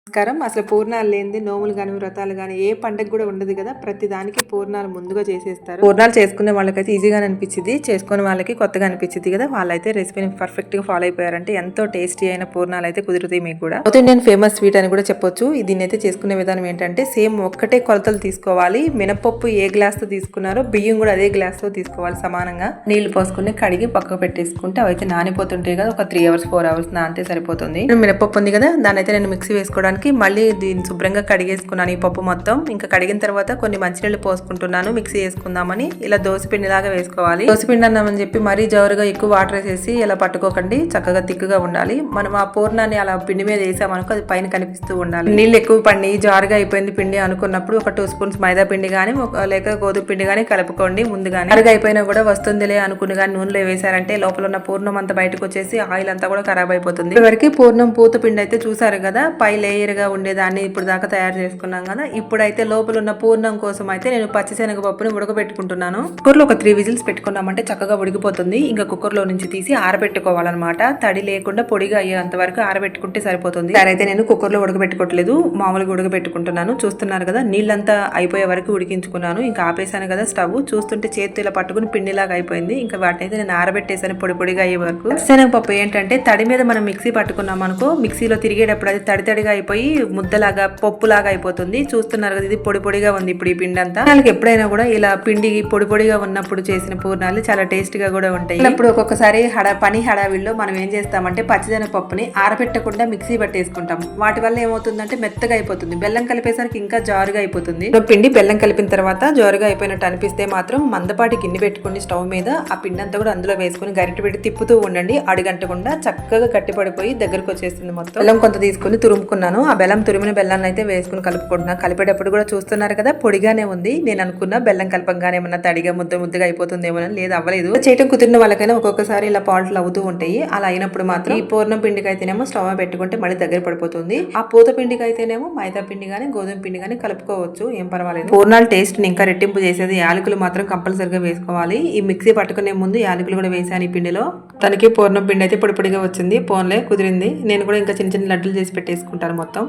నమస్కారం. అసలు పూర్ణాలు లేనిది నోములు గాని, వ్రతాలు గాని ఏ పండగ కూడా ఉండదు కదా! ప్రతి దానికి పూర్ణాలు ముందుగా చేసేస్తారు. పూర్ణాలు చేసుకునే వాళ్ళకైతే ఈజీగానే అనిపించిద్ది. చేసుకునే వాళ్ళకి కొత్తగా అనిపించిద్ది కదా! వాళ్ళైతే రెసిపీని పర్ఫెక్ట్‌గా ఫాలో అయిపోయారంటే ఎంతో టేస్టీ అయిన పూర్ణాలు అయితే కుదురుతాయి మీకు కూడా. సౌత్ ఇండియన్ ఫేమస్ స్వీట్ అని కూడా చెప్పొచ్చు. దీన్నైతే చేసుకునే విధానం ఏంటంటే సేమ్ ఒక్కటే కొలతలు తీసుకోవాలి. మినపప్పు ఏ గ్లాస్‌తో తీసుకున్నారో బియ్యం కూడా అదే గ్లాస్‌తో తీసుకోవాలి సమానంగా. నీళ్లు పోసుకొని కడిగి పక్కకు పెట్టేసుకుంటే అవైతే నానిపోతుంటాయి కదా! ఒక 3 అవర్స్ 4 అవర్స్ నానితే సరిపోతుంది. మినపప్పు ఉంది కదా! దాన్నైతే నేను మిక్సీ వేసుకోవడానికి మళ్ళీ దీన్ని శుభ్రంగా కడిగేసుకున్నాను ఈ పప్పు మొత్తం. ఇంకా కడిగిన తర్వాత కొన్ని మంచినీళ్ళు పోసుకుంటున్నాను మిక్సీ వేసుకుందామని. ఇలా దోసపిండి లాగా వేసుకోవాలి. దోసపిండి అన్నామని చెప్పి మరీ జవరుగా ఎక్కువ వాటర్ వేసేసి ఇలా పట్టుకోకండి. చక్కగా తిక్కుగా ఉండాలి. మనం ఆ పూర్ణాన్ని అలా పిండి మీద వేసామనుకో అది పైన కనిపిస్తూ ఉండాలి. నీళ్ళు ఎక్కువ పడి జారుగా అయిపోయింది పిండి అనుకున్నప్పుడు ఒక 2 స్పూన్స్ మైదా పిండి గానీ లేక గోధుమ పిండి గానీ కలుపుకోండి ముందుగానే. జారుగా అయిపోయినా కూడా వస్తుందిలే అనుకుని కానీ నూనెలో వేసారంటే లోపల ఉన్న పూర్ణం అంతా బయటకు వచ్చేసి ఆయిల్ అంతా కూడా ఖరాబ్ అయిపోతుంది. ఇప్పటివరకు పూర్ణం పూత పిండి అయితే చూసారు కదా, పై లేయర్ గా ఉండేదాన్ని ఇప్పుడు దాకా తయారు చేసుకున్నాం కదా. ఇప్పుడైతే లోపల ఉన్న పూర్ణం కోసం అయితే నేను పచ్చిశనగ పప్పుని ఉడకబెట్టుకుంటున్నాను. కుక్కర్ లో ఒక 3 విజిల్స్ పెట్టుకున్నామంటే చక్కగా ఉడికిపోతుంది. ఇంకా కుక్కర్ లో నుంచి తీసి ఆరబెట్టుకోవాలన్నమాట. తడి లేకుండా పొడిగా అయ్యేంత వరకు ఆరబెట్టుకుంటే సరిపోతుంది. అయితే నేను కుక్కర్ లో ఉడకబెట్టుకోవట్లేదు, మామూలుగా ఉడకబెట్టుకుంటున్నాను. చూస్తున్నారు కదా, నీళ్ళంతా అయిపోయే వరకు ఉడికించుకున్నాను. ఇంకా ఆపేసాను కదా స్టవ్. చూస్తుంటే చేతితో ఇలా పట్టుకుని పిండిలాగా అయిపోయింది. ఇంకా వాటిని అయితే నేను ఆరబెట్టేసాను పొడి పొడిగా అయ్యే వరకు. పచ్చిశనగ పప్పు ఏంటంటే తడి మీద మనం మిక్సీ పట్టుకున్నాం అనుకో, మిక్సీలో తిరిగేటప్పుడు అది తడిగా అయిపోయి ముద్దలాగా పప్పులాగా అయిపోతుంది. చూస్తున్నారు కదా, ఇది పొడి పొడిగా ఉంది ఇప్పుడు ఈ పిండి అంతా. వాళ్ళకి ఎప్పుడైనా కూడా ఇలా పిండి పొడి పొడిగా ఉన్నప్పుడు చేసిన పూర్ణాలు చాలా టేస్ట్ గా కూడా ఉంటాయి. ఇప్పుడు ఒక్కొక్కసారి పని హడావిల్లో మనం ఏం చేస్తామంటే పచ్చిదనగ పప్పుని ఆరబెట్టకుండా మిక్సీ పట్టేసుకుంటాం. వాటి వల్ల ఏమవుతుందంటే మెత్తగా అయిపోతుంది. బెల్లం కలిపేసరికి ఇంకా జారుగా అయిపోతుంది. పిండి బెల్లం కలిపిన తర్వాత జారుగా అయిపోయినట్టు అనిపిస్తే మాత్రం మందపాటి గిన్నె పెట్టుకుని స్టవ్ మీద ఆ పిండి అంతా కూడా అందులో వేసుకుని గరిటె పెట్టి తిప్పుతూ ఉండండి. అడుగంటకుండా చక్కగా గట్టిపడిపోయి దగ్గరకు వచ్చేస్తుంది. మొత్తం బెల్లం కొంత తీసుకుని తురుముకున్నాను. ఆ బెల్లం తురిమిన బెల్లాన్ని అయితే వేసుకుని కలుపుకుంటున్నా. కలిపేటప్పుడు కూడా చూస్తున్నారు కదా పొడిగానే ఉంది. నేను అనుకున్న బెల్లం కలపంగానే ఏమన్నా తడిగా ముద్దగా అయిపోతుందేమోనని, లేదు అవ్వలేదు. చేయటం కుదిరిన వాళ్ళకైనా ఒక్కొక్కసారి ఇలా పాటలు అవుతూ ఉంటాయి. అలా అయినప్పుడు మాత్రం ఈ పూర్ణం పిండికి అయితేనేమో స్టవ్ పెట్టుకుంటే మళ్ళీ దగ్గర పడిపోతుంది. ఆ పూత పిండికి అయితేనేమో మైదా పిండి గానీ గోధుమ పిండి గానీ కలుపుకోవచ్చు, ఏం పర్వాలేదు. పూర్ణాల టేస్ట్ ని ఇంకా రెట్టింపు చేసేది యాలకులు మాత్రం కంపల్సరిగా వేసుకోవాలి. ఈ మిక్సీ పట్టుకునే ముందు యాలకులు కూడా వేసాను ఈ పిండిలో. తనకి పూర్ణం పిండి అయితే పొడి పొడిగా వచ్చింది. పోన్లే కుదిరింది. నేను కూడా ఇంకా చిన్న చిన్న లడ్డూలు చేసి పెట్టేసుకుంటాను మొత్తం.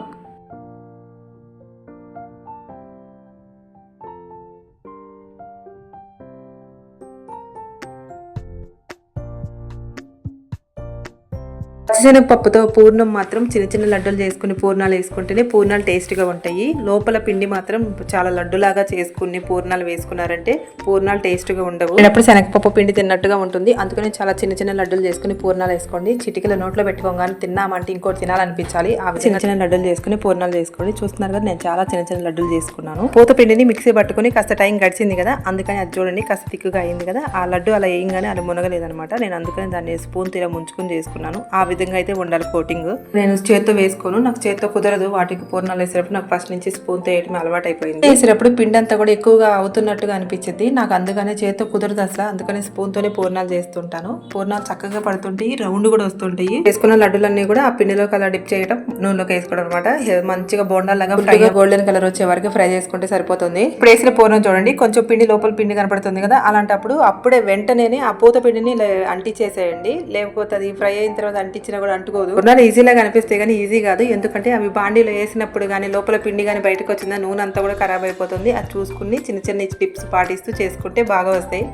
పచ్చిశనగపప్పుతో పూర్ణం మాత్రం చిన్న చిన్న లడ్డూలు చేసుకుని పూర్ణాలు వేసుకుంటేనే పూర్ణాలు టేస్ట్గా ఉంటాయి. లోపల పిండి మాత్రం చాలా లడ్డులాగా చేసుకుని పూర్ణాలు వేసుకున్నారంటే పూర్ణాలు టేస్ట్గా ఉండవు. అప్పుడు శనగపప్పు పిండి తిన్నట్టుగా ఉంటుంది. అందుకని చాలా చిన్న చిన్న లడ్డూలు చేసుకుని పూర్ణాలు వేసుకోండి. చిటికల నోట్లో పెట్టుకోగానే తిన్నామంటే ఇంకోటి తినాలనిపించాలి. ఆ చిన్న చిన్న లడ్డూలు చేసుకుని పూర్ణాలు చేసుకోండి. చూస్తున్నారు కదా, నేను చాలా చిన్న చిన్న లడ్డూలు చేసుకున్నాను. పూత పిండిని మిక్సీ పట్టుకుని కాస్త టైం గడిచింది కదా, అందుకని అది చూడండి కాస్త తిక్కుగా అయింది కదా. ఆ లడ్డు అలా వేయంగానే అది మునగలేదనమాట. నేను అందుకని దాన్ని స్పూన్ తీరా ముంచుకుని చేసుకున్నాను. ఆ విధంగా అయితే ఉండాలి కోటింగ్. నేను చేత్తో వేసుకోను, నాకు చేత్తో కుదరదు. వాటికి పూర్ణాలు వేసేటప్పుడు నాకు ఫస్ట్ నుంచి స్పూన్ తో వేయటం అలవాటు అయిపోయింది. వేసేటప్పుడు పిండి అంతా కూడా ఎక్కువగా అవుతున్నట్టుగా అనిపించింది నాకు, అందుకనే చేత్తో కుదరదు అసలు. అందుకని స్పూన్ తోనే పూర్ణాలు చేస్తుంటాను. పూర్ణాలు చక్కగా పడుతుంటాయి, రౌండ్ కూడా వస్తుంటాయి. వేసుకున్న లడ్డులన్నీ కూడా ఆ పిండిలో అలా డిప్ చేయడం, నూనెలోకి వేసుకోవడం అనమాట. మంచిగా బోండాలాగా ఫ్రై గోల్డెన్ కలర్ వచ్చే వరకు ఫ్రై చేసుకుంటే సరిపోతుంది. ఇప్పుడు వేసిన పూర్ణం చూడండి, కొంచెం పిండి లోపల పిండి కనపడుతుంది కదా, అలాంటప్పుడు అప్పుడే వెంటనే ఆ పూత పిండిని అంటించేసేయండి. లేకపోతే అది ఫ్రై అయిన తర్వాత అంటించిన కూడా అంటుకోదు. పూర్ణాలు ఈజీగా కనిపిస్తే గానీ ఈజీ కాదు. ఎందుకంటే అవి బాండీలో వేసినప్పుడు కానీ లోపల పిండి కానీ బయటకు వచ్చిందా నూనె అంతా కూడా ఖరాబ్ అయిపోతుంది. అది చూసుకుని చిన్న చిన్న టిప్స్ పాటిస్తూ చేసుకుంటే బాగా వస్తాయి.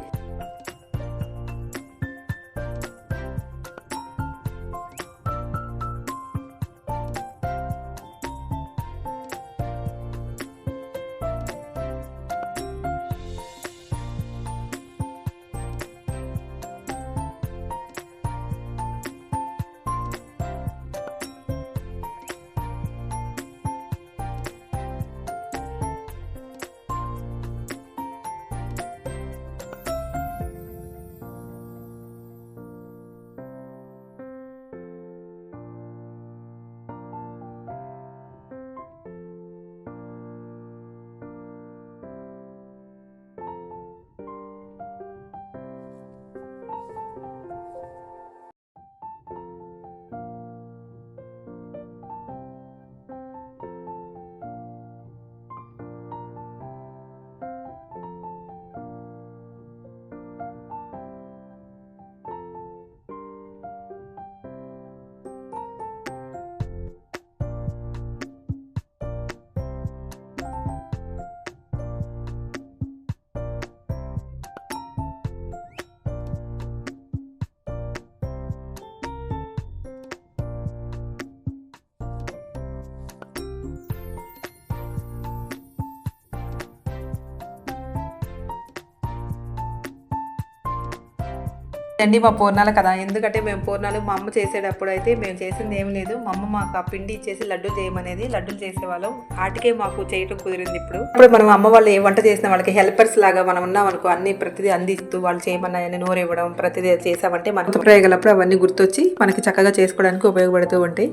అండి మా పూర్ణాలు కదా, ఎందుకంటే మేము పూర్ణాలు మా అమ్మ చేసేటప్పుడు అయితే మేము చేసింది ఏం లేదు. మా అమ్మ మాకు ఆ పిండి ఇచ్చేసి లడ్డు చేయమనేది, లడ్డూలు చేసేవాళ్ళం. వాటికే మాకు చేయటం కుదిరింది. ఇప్పుడు మనం అమ్మ వాళ్ళు ఏ వంట చేసిన వాళ్ళకి హెల్పర్స్ లాగా మనం ఉన్నాం అనుకో, అన్ని ప్రతిదీ అందిస్తూ వాళ్ళు చేయమన్నాయని నోరు ఇవ్వడం, ప్రతిదీ చేసామంటే మనకు ప్రయోగాలప్పుడు అవన్నీ గుర్తొచ్చి మనకి చక్కగా చేసుకోవడానికి ఉపయోగపడుతూ ఉంటాయి.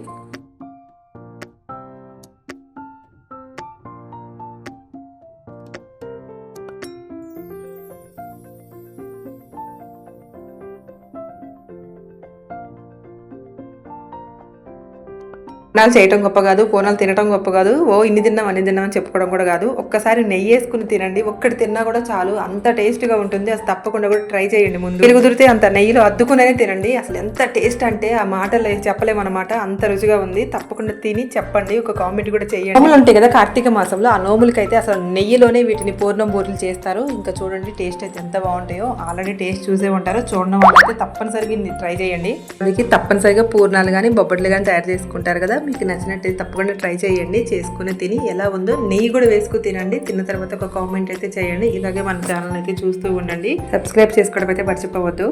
పూర్ణాలు చేయటం గొప్ప కాదు, పూర్ణాలు తినటం గొప్ప కాదు. ఇన్ని తిన్నాం అన్ని తిన్నాం అని చెప్పుకోవడం కూడా కాదు. ఒక్కసారి నెయ్యి వేసుకుని తినండి, ఒక్కటి తిన్నా కూడా చాలు, అంత టేస్ట్గా ఉంటుంది. అసలు తప్పకుండా కూడా ట్రై చేయండి. ముందు మీరు కుదిరితే అంత నెయ్యిలో అద్దుకునే తినండి. అసలు ఎంత టేస్ట్ అంటే ఆ మాటలు చెప్పలేమన్నమాట, అంత రుచిగా ఉంది. తప్పకుండా తిని చెప్పండి, ఒక కామెంట్ కూడా చేయండి. నోములు ఉంటాయి కదా కార్తీక మాసంలో, ఆ నోములకైతే అసలు నెయ్యిలోనే వీటిని పూర్ణం బూరెలు చేస్తారు. ఇంకా చూడండి టేస్ట్ అయితే ఎంత బాగుంటాయో. ఆల్రెడీ టేస్ట్ చూసే ఉంటారు, చూడడం వాళ్ళైతే తప్పనిసరిగా ట్రై చేయండి. అందుకే తప్పనిసరిగా పూర్ణాలు కానీ బొబ్బట్లు కానీ తయారు చేసుకుంటారు కదా, మీకు నచ్చినట్టయితే తప్పకుండా ట్రై చేయండి. చేసుకుని తిని ఎలా ఉందో నెయ్యి కూడా వేసుకుని తినండి. తిన్న తర్వాత ఒక కామెంట్ అయితే చేయండి. ఇలాగే మన ఛానల్ అయితే చూస్తూ ఉండండి. సబ్స్క్రైబ్ చేసుకోవడం అయితే మర్చిపోవద్దు.